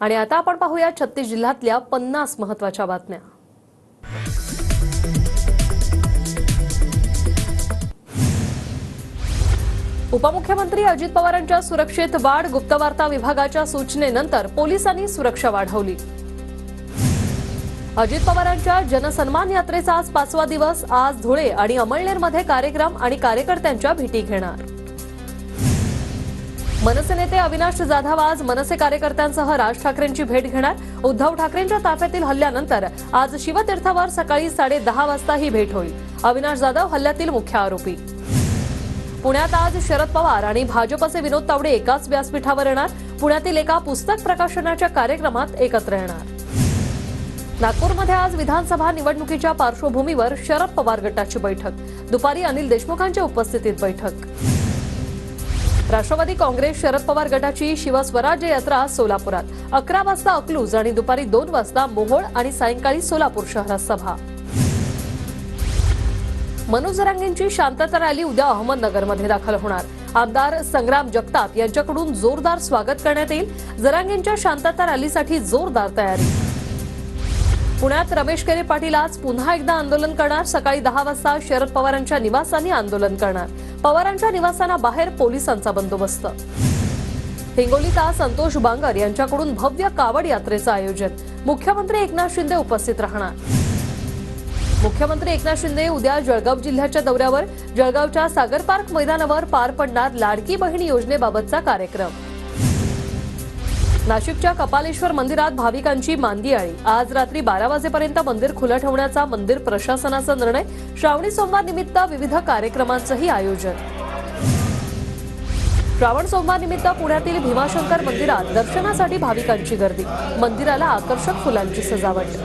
आणि आता आपण पाहूया 36 जिल्ह्यातल्या 50 महत्त्वाच्या बातम्या। उपमुख्यमंत्री अजित पवारांच्या सुरक्षेत वाढ, गुप्तवार्ता विभागाच्या सूचनेनंतर पोलिसांनी सुरक्षा वाढवली। अजित पवारांच्या जनसन्मान यात्रेचा आज 5वा दिवस। आज धुळे आणि अमळनेरमध्ये कार्यक्रम आणि कार्यकर्त्यांच्या भेटी घेणार। मनसे नेते अविनाश जाधव आज मनसे कार्यकर्त्यांसह राज ठाकरेंची भेट घेणार। उद्धव ठाकरेंच्या ताफ्यातील हल्ल्यानंतर आज शिवतीर्थावर सकाळी 10:30 वाजता ही भेट होईल। अविनाश जाधव हल्ल्यातील मुख्य आरोपी। पुण्यात आज शरद पवार आणि भाजपचे विनोद तावडे एकाच व्यासपीठावर येणार। पुण्यातील एका पुस्तक प्रकाशनाच्या कार्यक्रमात एकत्र येणार। नागपूरमध्ये आज विधानसभा निवडणुकीच्या पार्श्वभूमीवर शरद पवार गटाची बैठक। दुपारी अनिल देशमुखांच्या उपस्थितीत बैठक। राष्ट्रवादी काँग्रेस शरद पवार गटाची शिवस्वराज्य यात्रा सोलापुरात 11 वाजता अकलूज आणि दुपारी 2 वाजता मोहोळ आणि सायंकाळी सोलापूर शहरात सभा। मनोज जरांगेंची शांतता रॅली उद्या अहमदनगरमध्ये दाखल होणार। आमदार संग्राम जगताप यांच्याकडून जोरदार स्वागत करण्यात येईल। जरांगेंच्या शांतता रॅलीसाठी जोरदार तयारी। पुण्यात रमेश केरे पाटील आज पुन्हा एकदा आंदोलन करणार। सकाळी 10 वाजता शरद पवारांच्या निवासाने आंदोलन करणार। पवारांच्या निवासाबाहेर पोलिसांचा बंदोबस्त। हिंगोलीत संतोष बांगर यांच्याकडून भव्य कावड यात्रेचं आयोजन। मुख्यमंत्री एकनाथ शिंदे उपस्थित राहणार। मुख्यमंत्री एकनाथ शिंदे उद्या जळगाव जिल्ह्याच्या दौऱ्यावर। जळगावच्या सागर पार्क मैदानावर पार पडणार लाडकी बहीण योजनेबाबतचा कार्यक्रम। नाशिकच्या कपालेश्वर मंदिरात भाविकांची मांदियाळी। आज रात्री 12 वाजेपर्यंत मंदिर खुलं ठेवण्याचा मंदिर प्रशासनाचा निर्णय। श्रावणी सोमवार निमित्त विविध कार्यक्रमांचंही आयोजन। श्रावण सोमवार निमित्त पुण्यातील भीमाशंकर मंदिरात दर्शनासाठी भाविकांची गर्दी। मंदिराला आकर्षक फुलांची सजावट।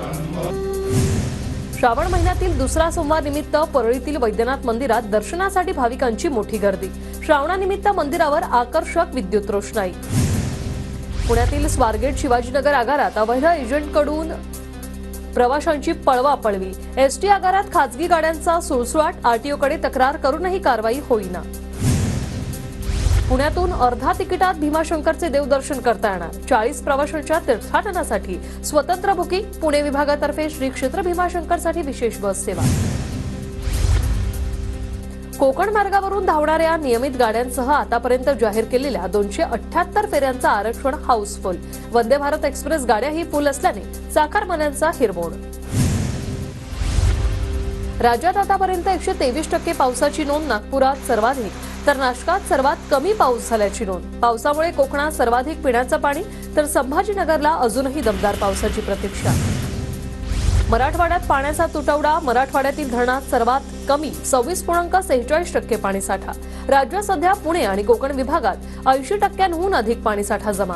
श्रावण महिन्यातील दुसरा सोमवार निमित्त परळीतील वैद्यनाथ मंदिरात दर्शनासाठी भाविकांची मोठी गर्दी। श्रावणानिमित्त मंदिरावर आकर्षक विद्युत रोषणाई। पुण्यातील स्वारगेट शिवाजीनगर आगारात अवैध एजंटकडून प्रवाशांची पळवापळवी। एसटी आगारात खासगी गाड्यांचा सुळसुळाट। आरटीओकडे तक्रार करूनही कारवाई होईना। पुण्यातून अर्धा तिकिटात भीमाशंकरचे देवदर्शन करता येणार। 40 प्रवाशांच्या तीर्थाटनासाठी स्वतंत्र बुकिंग। पुणे विभागातर्फे श्री क्षेत्र भीमाशंकरसाठी विशेष बस सेवा। कोकण मार्गावरून धावणाऱ्या नियमित गाड्यांसह आतापर्यंत जाहीर केलेल्या 278 फेऱ्यांचं आरक्षण हाऊसफुल। वंदे भारत एक्सप्रेस गाड्याही फुल असल्याने चाकरमान्यांचा हिरमोड। राज्यात आतापर्यंत 123% पावसाची नोंद। नागपुरात सर्वाधिक तर नाशकात सर्वात कमी पाऊस झाल्याची नोंद। पावसामुळे कोकणात सर्वाधिक पिण्याचं पाणी तर संभाजीनगरला अजूनही दमदार पावसाची प्रतीक्षा। मराठवाड्यात पाण्याचा तुटवडा। मराठवाड्यातील धरणात सर्वात कमी 26.46% पाणीसाठा। राज्यात सध्या पुणे आणि कोकण विभागात 80%हून अधिक पाणीसाठा जमा।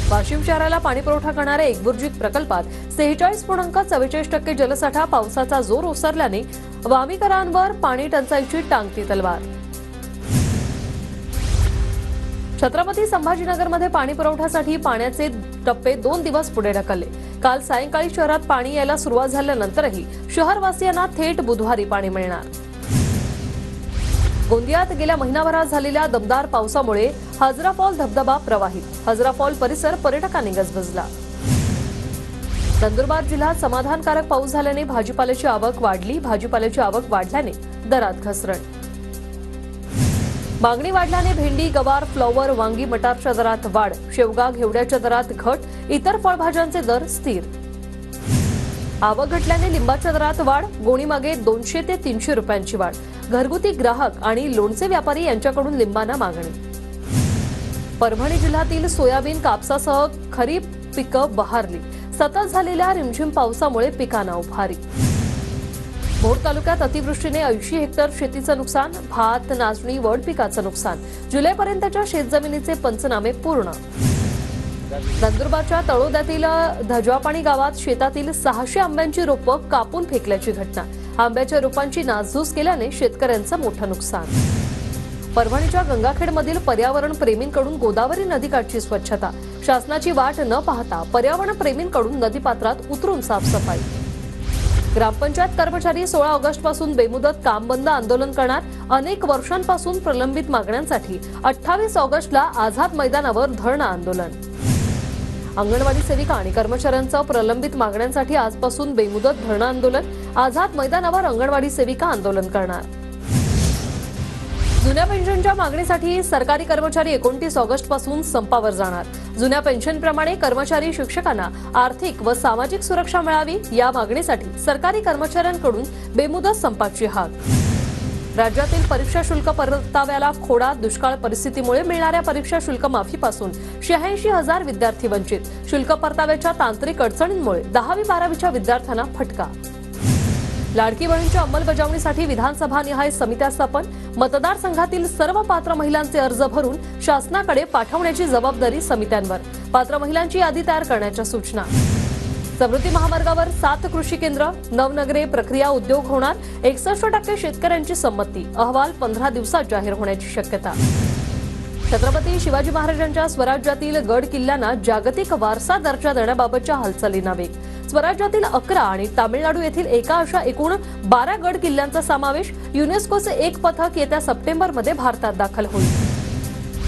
वाशिम शहराला पाणीपुरवठा करणाऱ्या एकबुर्जी प्रकल्पात 46.44% जलसाठा। पावसाचा जोर ओसरल्याने वामीकरांवर पाणी टंचाईची टांगती तलवार। छत्रपती संभाजीनगरमध्ये पाणी पुरवठ्यासाठी पाण्याचे टप्पे 2 दिवस पुढे ढकलले। काल सायंकाळी शहरात पाणी यायला सुरुवात झाल्यानंतरही शहरवासियांना थेट बुधवारी पाणी मिळणार। गोंदियात गेल्या महिनाभरात झालेल्या दमदार पावसामुळे हजरा फॉल धबधबा प्रवाहित। हजरा फॉल परिसर पर्यटकांनी गजबजला। नंदुरबार जिल्ह्यात समाधानकारक पाऊस झाल्याने भाजीपाल्याची आवक वाढली। भाजीपाल्याची आवक वाढल्याने दरात घसरण। मागणी वाढल्याने भेंडी, गवार, फ्लॉवर, वांगी, मटारच्या दरात वाढ। शेवगा, घेवड्याच्या दरात घट। इतर फळभाज्यांचे दर स्थिर। आवक घटल्याने लिंबाच्या दरात वाढ। गोणीमागे 200 ते 300 रुपयांची वाढ। घरगुती ग्राहक आणि लोणचे व्यापारी यांच्याकडून लिंबांना मागणी। परभणी जिल्ह्यातील सोयाबीन, कापसासह खरीप पिकं बहारली। सतत झालेल्या रिमझिम पावसामुळे पिकांना उभारी। भोर तालुक्यात अतिवृष्टीने 80 हेक्टर शेतीचं नुकसान। भात, नाचणी, वड पिकाचं नुकसान। जुलैपर्यंतच्या शेतजमिनीचे पंचनामे पूर्ण। नंदुरबारच्या तळोद्यातील धजवापाणी गावात शेतातील 600 आंब्यांची रोपं कापून फेकल्याची घटना। आंब्याच्या रोपांची नासधूस केल्याने शेतकऱ्यांचं मोठं नुकसान। परभणीच्या गंगाखेडमधील पर्यावरण प्रेमींकडून गोदावरी नदीकाठची स्वच्छता। शासनाची वाट न पाहता पर्यावरण प्रेमींकडून नदीपात्रात उतरून साफसफाई। ग्रामपंचायत कर्मचारी 16 ऑगस्टपासून बेमुदत काम बंद आंदोलन करणार। अनेक वर्षांपासून प्रलंबित मागण्यांसाठी 28 ऑगस्टला आझाद मैदानावर धरणं आंदोलन। अंगणवाडी सेविका आणि कर्मचाऱ्यांचं प्रलंबित मागण्यांसाठी आजपासून बेमुदत धरणं आंदोलन. आझाद मैदानावर अंगणवाडी सेविका आंदोलन करणार. जुन्या पेन्शनच्या मागणीसाठी सरकारी कर्मचारी 29 ऑगस्ट पासून संपावर जाणार. जुन्या पेन्शनप्रमाणे कर्मचारी शिक्षकांना आर्थिक व सामाजिक सुरक्षा मिळावी या मागणीसाठी सरकारी कर्मचाऱ्यांकडून बेमुदत संपाची हाक. राज्यातील परीक्षा शुल्क परताव्याला खोडा. दुष्काळ परिस्थितीमुळे मिळणाऱ्या परीक्षा शुल्क माफीपासून 86,000 विद्यार्थी वंचित. शुल्क परताव्याच्या तांत्रिक अडचणींमुळे 10वी-12वीच्या विद्यार्थ्यांना फटका. लाडकी बहीणच्या अंमलबजावणीसाठी विधानसभा निहाय समित्या स्थापन. मतदारसंघातील सर्व पात्र महिलांचे अर्ज भरून शासनाकडे पाठवण्याची जबाबदारी समित्यांवर. पात्र महिलांची यादी तयार करण्याच्या सूचना. समृद्धी महामार्गावर 7 कृषी केंद्र. नवनगरे प्रक्रिया उद्योग होणार. 61% शेतकऱ्यांची संमती. अहवाल 15 दिवसात जाहीर होण्याची शक्यता. छत्रपती शिवाजी महाराजांच्या स्वराज्यातील गड किल्ल्यांना जागतिक वारसा दर्जा देण्याबाबतच्या हालचालींना वेग. स्वराज्यातील 11 आणि तामिळनाडू येथील एका अशा एकूण 12 गड किल्ल्यांचा समावेश. युनेस्कोचे एक पथक येत्या सप्टेंबरमध्ये भारतात दाखल होईल.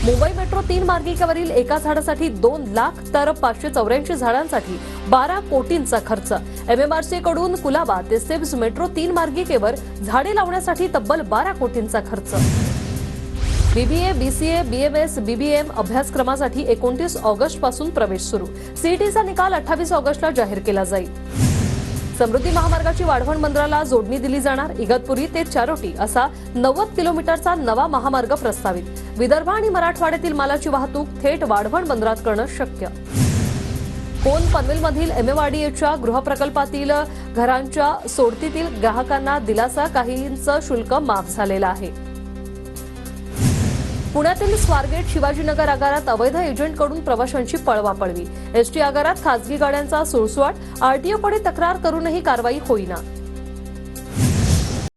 मुंबई मेट्रो 3 मार्गिकेवरील एका झाडासाठी 2 लाख तर 584 झाडांसाठी 12 कोटींचा खर्च. MMRC कडून कुलाबा ते सिब्स मेट्रो 3 मार्गिकेवर झाडे लावण्यासाठी तब्बल 12 कोटींचा खर्च. BBA, BCA, BMS, BBM अभ्यासक्रमासाठी 29 ऑगस्ट पासून प्रवेश सुरू. CETचा निकाल 28 ऑगस्टला जाहीर केला जाईल. समृद्धी महामार्गाची वाढवण बंदराला जोडणी दिली जाणार. इगतपुरी ते चारोटी असा 90 किलोमीटरचा नवा महामार्ग प्रस्तावित. विदर्भ आणि मराठवाड्यातील मालाची वाहतूक थेट वाढवण बंदरात करणं शक्य. कोन पनवेलमधील MMRDAच्या गृहप्रकल्पातील घरांच्या सोडतीतील ग्राहकांना दिलासा. काहींचं शुल्क माफ झालेलं आहे. पुण्यातील स्वारगेट शिवाजीनगर आगारात अवैध एजंटकडून प्रवाशांची पळवापळवी. ST आगारात खासगी गाड्यांचा सुळसुळाट. RTOकडे तक्रार करूनही कारवाई होईना.